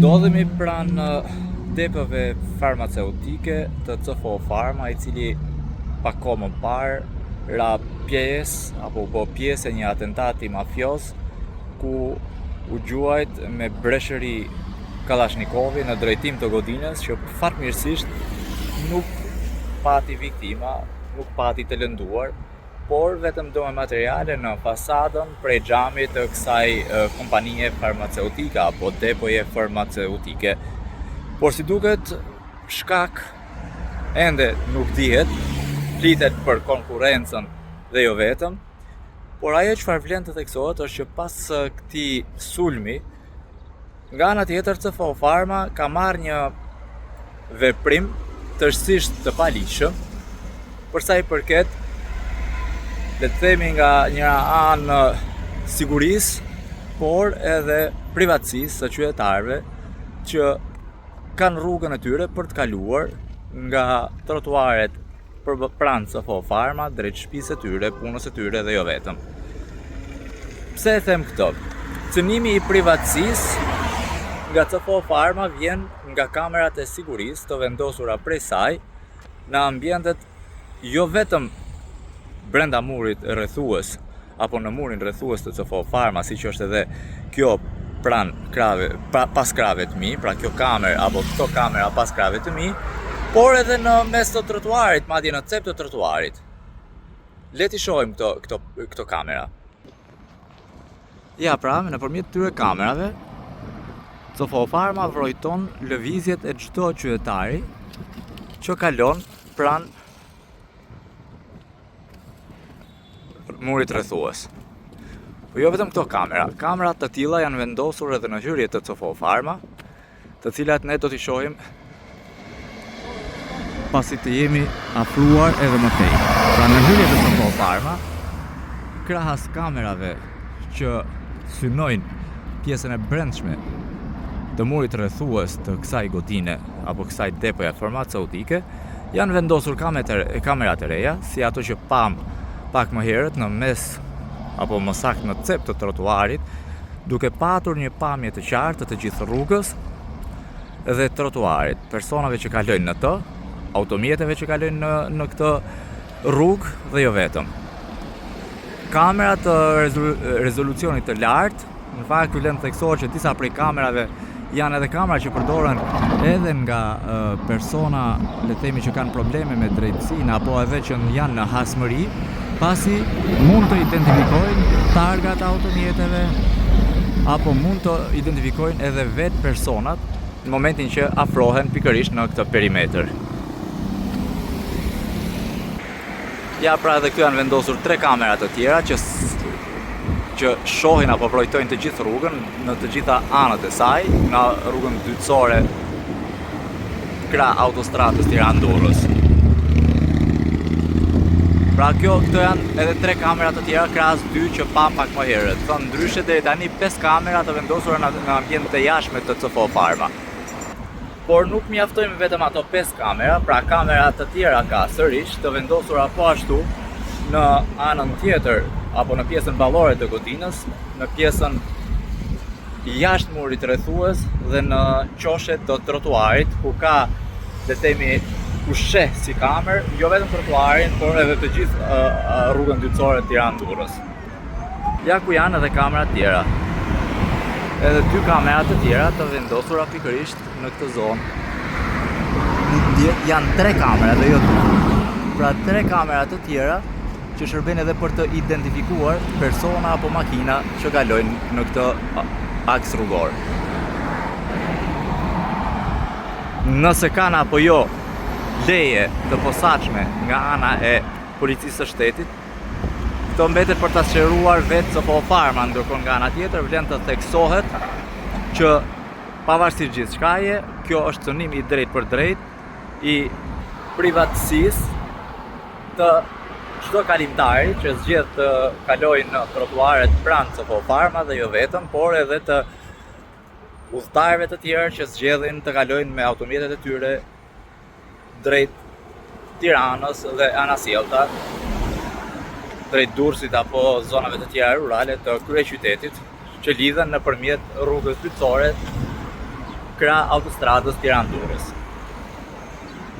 Ndodhemi pranë depëve farmaceutike të CFO Pharma, i cili pak kohë më parë ra pjesë apo u bë pjesë e një atentati mafioz ku u gjuajt me breshëri Kalashnikov në drejtim të godinës, që fatmirësisht nuk pati viktima, nuk pati të lënduar, por vetëm do me materiale në fasadën prej xhamit të kësaj kompanie farmaceutike apo depoje farmaceutike. Por si duket, shkak ende nuk dihet, flitet për konkurrencën dhe jo vetëm, por ajo çfarë vlen të theksohet është që pas këtij sulmi, nga ana tjetër CFO Pharma ka marrë një veprim tërësisht të paligjshëm për sa i përket, le të themi, nga një anë sigurisë, por edhe privatësisë së qytetarëve që kanë rrugën e tyre për të kaluar nga trotuaret pranë CFO Pharma drejt shtëpisë së tyre, punës së tyre dhe jo vetëm. Pse e them këtë? Cënimi i privatësisë nga CFO Pharma vjen nga kamerat e sigurisë të vendosura prej saj në ambientet jo vetëm brenda murit rrethues apo në murin rrethues të CFO Pharma, siç është edhe kjo pas krave të mi, pra kjo kamerë apo këto kamera pas krave të mi, por edhe në mes të trotuarit, madje në cep të trotuarit. Le t'i shohim këto kamera. Ja, pra, nëpërmjet këtyre kamerave, CFO Pharma vrojton lëvizjet e çdo qytetari që kalon pranë murit rrethues. Po jo vetëm këto kamera, kamerat të tilla janë vendosur edhe në hyrjet të CFO Pharma, të cilat ne do t'i shohim pasi të jemi afruar edhe më tej. Pra në hyrjet të CFO Pharma, krahas kamerave që synojnë pjesën e brendshme të murit rrethues të kësaj godine apo kësaj depoje farmaceutike, janë vendosur kamerat e reja, si ato që pam pak më herët në mes apo më saktë në cep të trotuarit, duke patur një pamje të qartë të gjithë rrugës dhe trotuarit, personave që kalojnë në të, automjeteve që kalojnë në këtë rrugë dhe jo vetëm. Kamerat të rezolucionit të lartë, në fakt vlen të theksohet që disa prej kamerave janë edhe kamera që përdoren edhe nga persona, le të themi, që kanë probleme me drejtësinë apo edhe që janë në hasmëri, pasi mund të identifikojnë targat automjeteve apo mund të identifikojnë edhe vetë personat në momentin që afrohen pikërisht në këtë perimetër. Ja, pra, edhe këtu janë vendosur 3 kamera të tjera që shohin apo vrojtojnë të gjithë rrugën në të gjitha anët e saj, në rrugën dytësore krah autostradës Tiranë-Durrës. Pra këto janë edhe 3 kamera të tjera krahas 2 që pam pak më herët. Thënë ndryshe deri tani 5 kamera të vendosura në ambientet e jashtme të CFO Pharma. Por nuk mjaftojnë vetëm ato 5 kamera, pra kamera të tjera ka sërish të vendosura po ashtu në anën tjetër apo në pjesën ballore të godinës, në pjesën jashtë murit rrethues dhe në qoshet të trotuarit, ku ka, le të themi, ku sheh si kamerë, jo vetëm trotuarin, por edhe të gjithë rrugën dytësore Tiranë-Durrës. Ja ku janë edhe kamera tjera. Edhe 2 kamera të tjera të vendosura pikërisht në këtë zonë. Janë 3 kamera dhe jo 2. Pra 3 kamera të tjera që shërbejnë edhe për të identifikuar persona apo makina që kalojnë në këtë aks rrugor. Nëse kanë apo jo leje të posaçme nga ana e policisë së shtetit, këto mbetet për ta sqaruar vetë CFO Pharma, ndërkohë nga ana tjetër vlen të theksohet që pavarësisht gjithçkaje, kjo është cënim i drejtë për drejtë i privatësisë të çdo kalimtari që zgjedh të kalojë në trotuaret pranë CFO Pharma dhe jo vetëm, por edhe të udhëtarëve të tjerë që zgjedhin të kalojnë me automjetet e tyre drejt Tiranës dhe anasjellta, drejt Durrësit apo zonave të tjera rurale të kryeqytetit, që lidhen nëpërmjet rrugës dytësore krah autostradës Tiranë-Durrës.